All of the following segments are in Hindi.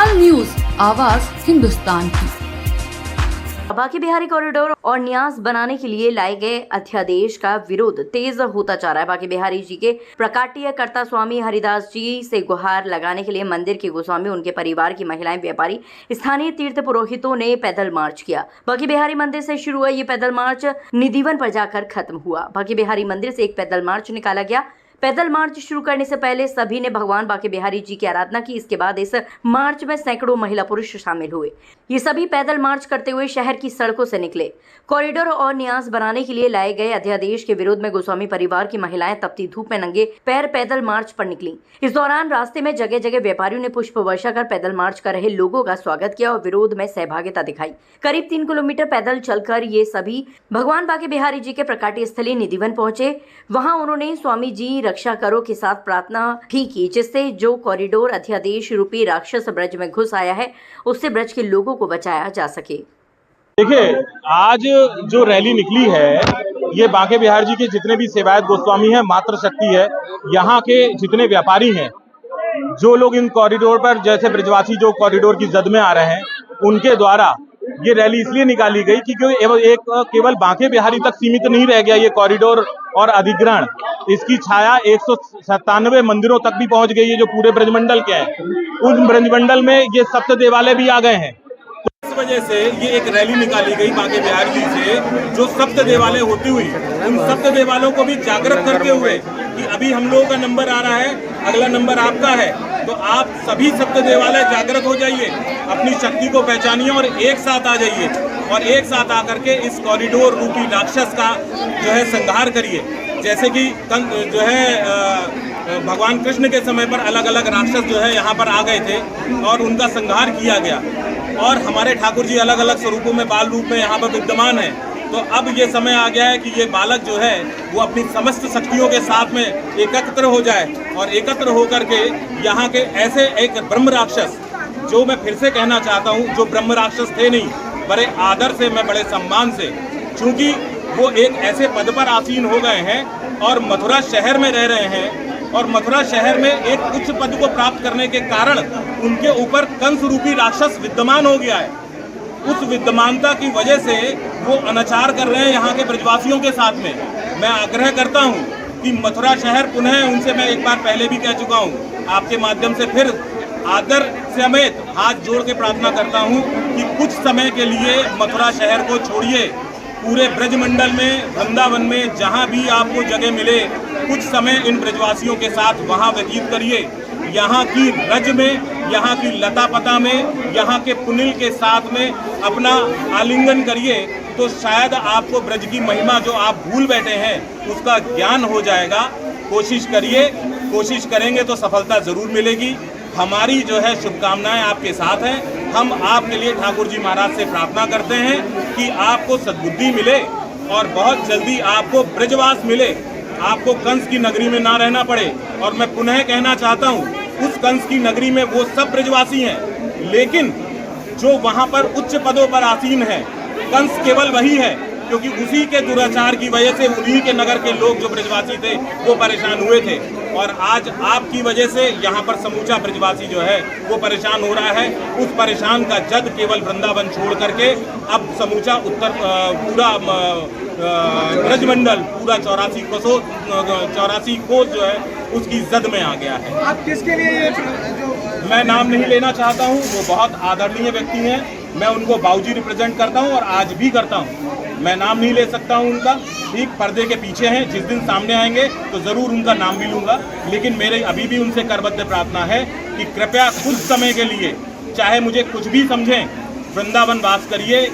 हिंदुस्तान न्यूज, आवाज हिंदुस्तान की। बांके बिहारी कॉरिडोर और न्यास बनाने के लिए लाए गए अध्यादेश का विरोध तेज होता जा रहा है। बांके बिहारी जी के प्रकाटीय कर्ता स्वामी हरिदास जी से गुहार लगाने के लिए मंदिर के गोस्वामी, उनके परिवार की महिलाएं, व्यापारी, स्थानीय तीर्थ पुरोहितों ने पैदल मार्च किया। बांके बिहारी मंदिर से शुरू हुआ ये पैदल मार्च निधिवन पर जाकर खत्म हुआ। बांके बिहारी मंदिर से एक पैदल मार्च निकाला गया। पैदल मार्च शुरू करने से पहले सभी ने भगवान बांके बिहारी जी की आराधना की। इसके बाद इस मार्च में सैकड़ों महिला पुरुष शामिल हुए। ये सभी पैदल मार्च करते हुए शहर की सड़कों से निकले। कॉरिडोर और न्यास बनाने के लिए लाए गए अध्यादेश के विरोध में गोस्वामी परिवार की महिलाएं तपती धूप में नंगे पैर पैदल मार्च पर निकली। इस दौरान रास्ते में जगह जगह व्यापारियों ने पुष्प वर्षा कर पैदल मार्च कर रहे लोगों का स्वागत किया और विरोध में सहभागिता दिखाई। करीब 3 किलोमीटर पैदल चलकर ये सभी भगवान बांके बिहारी जी के प्रकाटी स्थली निधिवन पहुंचे। वहां उन्होंने स्वामी जी रक्षा करो के साथ प्रार्थना भी की, जिससे जो कॉरिडोर अध्यादेश रूपी राक्षस ब्रज में घुस आया है उससे ब्रज के लोगों को बचाया जा सके। देखिए, आज जो रैली निकली है ये बांके बिहारी जी के जितने भी सेवायत गोस्वामी हैं, मातृ शक्ति है, यहाँ के जितने व्यापारी हैं, जो लोग इन कॉरिडोर पर जैसे ब्रजवासी जो कॉरिडोर की जद में आ रहे हैं, उनके द्वारा ये रैली इसलिए निकाली गई कि केवल बांके बिहारी तक सीमित नहीं रह गया ये कॉरिडोर और अधिग्रहण। इसकी छाया 197 मंदिरों तक भी पहुंच गई है जो पूरे ब्रजमंडल के हैं। उन ब्रजमंडल में ये सप्त देवालय भी आ गए हैं। इस वजह से ये एक रैली निकाली गई बांके बिहारी जी से, जो सप्त देवालय होती हुई उन सप्त देवालयों को भी जागृत करते हुए कि अभी हम लोगों का नंबर आ रहा है, अगला नंबर आपका है, तो आप सभी सप्त देवालय जागृत हो जाइए, अपनी शक्ति को पहचानिए और एक साथ आ जाइए और एक साथ आकर के इस कॉरिडोर रूपी राक्षस का जो है संहार करिए। जैसे कि जो है भगवान कृष्ण के समय पर अलग अलग राक्षस जो है यहाँ पर आ गए थे और उनका संहार किया गया और हमारे ठाकुर जी अलग अलग स्वरूपों में बाल रूप में यहाँ पर विद्यमान है। तो अब ये समय आ गया है कि ये बालक जो है वो अपनी समस्त शक्तियों के साथ में एकत्र हो जाए और एकत्र होकर के यहाँ के ऐसे एक ब्रह्म राक्षस, जो मैं फिर से कहना चाहता हूँ, जो ब्रह्म राक्षस थे नहीं, बड़े आदर से, मैं बड़े सम्मान से, चूंकि वो एक ऐसे पद पर आसीन हो गए हैं और मथुरा शहर में रह रहे हैं और मथुरा शहर में एक उच्च पद को प्राप्त करने के कारण उनके ऊपर कंस रूपी राक्षस विद्यमान हो गया है। उस विद्यमानता की वजह से वो अनाचार कर रहे हैं यहाँ के ब्रजवासियों के साथ में। मैं आग्रह करता हूँ कि मथुरा शहर पुनः, उनसे मैं एक बार पहले भी कह चुका हूँ, आपके माध्यम से फिर आदर समेत हाथ जोड़ के प्रार्थना करता हूँ कि कुछ समय के लिए मथुरा शहर को छोड़िए, पूरे ब्रजमंडल में, वृंदावन में, जहाँ भी आपको जगह मिले, कुछ समय इन ब्रजवासियों के साथ वहाँ व्यतीत करिए। यहाँ की रज में, यहाँ की लता पता में, यहाँ के पुनिल के साथ में अपना आलिंगन करिए, तो शायद आपको ब्रज की महिमा जो आप भूल बैठे हैं उसका ज्ञान हो जाएगा। कोशिश करिए, कोशिश करेंगे तो सफलता जरूर मिलेगी। हमारी जो है शुभकामनाएं आपके साथ हैं। हम आपके लिए ठाकुर जी महाराज से प्रार्थना करते हैं कि आपको सद्बुद्धि मिले और बहुत जल्दी आपको ब्रजवास मिले, आपको कंस की नगरी में ना रहना पड़े। और मैं पुनः कहना चाहता हूँ, उस कंस की नगरी में वो सब ब्रजवासी हैं, लेकिन जो वहाँ पर उच्च पदों पर आसीन है, कंस केवल वही है, क्योंकि उसी के दुराचार की वजह से उन्हीं के नगर के लोग जो ब्रजवासी थे वो परेशान हुए थे। और आज आपकी वजह से यहाँ पर समूचा ब्रजवासी जो है वो परेशान हो रहा है। उस परेशान का जद केवल वृंदावन छोड़ करके अब समूचा उत्तर पूरा ब्रजमंडल, पूरा 84 कोस जो है उसकी जद में आ गया है। आप किसके लिए ये मैं नाम नहीं लेना चाहता हूँ, वो बहुत आदरणीय व्यक्ति हैं, मैं उनको बाबूजी रिप्रेजेंट करता हूँ और आज भी करता हूँ। मैं नाम नहीं ले सकता हूँ उनका, ठीक पर्दे के पीछे हैं, जिस दिन सामने आएंगे तो ज़रूर उनका नाम भी लूँगा। लेकिन मेरे अभी भी उनसे करबद्ध प्रार्थना है कि कृपया कुछ समय के लिए, चाहे मुझे कुछ भी समझें, वृंदावन वास करिए,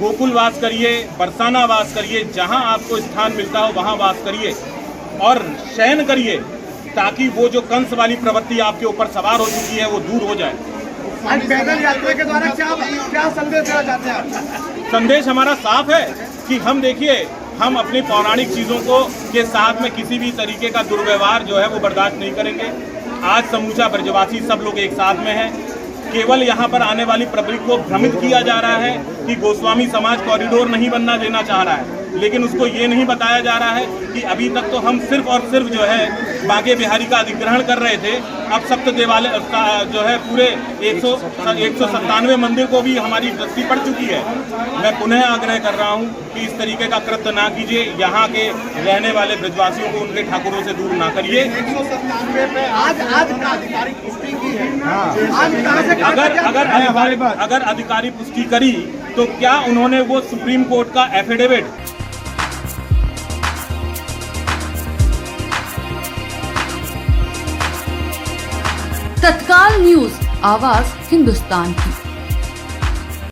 गोकुल वास करिए, बरसाना वास करिए, जहाँ आपको स्थान मिलता हो वहाँ वास करिए और शयन करिए, ताकि वो जो कंस वाली प्रवृत्ति आपके ऊपर सवार हो चुकी है वो दूर हो जाए। आज पैदल यात्रा के द्वारा क्या संदेश देना चाहते हैं आप? संदेश हमारा साफ है कि हम देखिए, हम अपनी पौराणिक चीज़ों को के साथ में किसी भी तरीके का दुर्व्यवहार जो है वो बर्दाश्त नहीं करेंगे। आज समूचा ब्रजवासी सब लोग एक साथ में हैं। केवल यहाँ पर आने वाली पब्लिक को भ्रमित किया जा रहा है कि गोस्वामी समाज कॉरिडोर नहीं बनना देना चाह रहा है, लेकिन उसको ये नहीं बताया जा रहा है कि अभी तक तो हम सिर्फ और सिर्फ जो है बांके बिहारी का अधिग्रहण कर रहे थे, अब सप्त देवालय जो है पूरे 197 मंदिर को भी हमारी दृष्टि पड़ चुकी है। मैं पुनः आग्रह कर रहा हूं कि इस तरीके का कृत्य ना कीजिए, यहाँ के रहने वाले ब्रजवासियों को उनके ठाकुरों से दूर ना करिए। 197 पे आज का आधिकारिक पुष्टि की है। आज कहां से अगर अधिकारी पुष्टि करी तो क्या उन्होंने वो सुप्रीम कोर्ट का एफिडेविट तत्काल न्यूज, आवाज हिंदुस्तान की।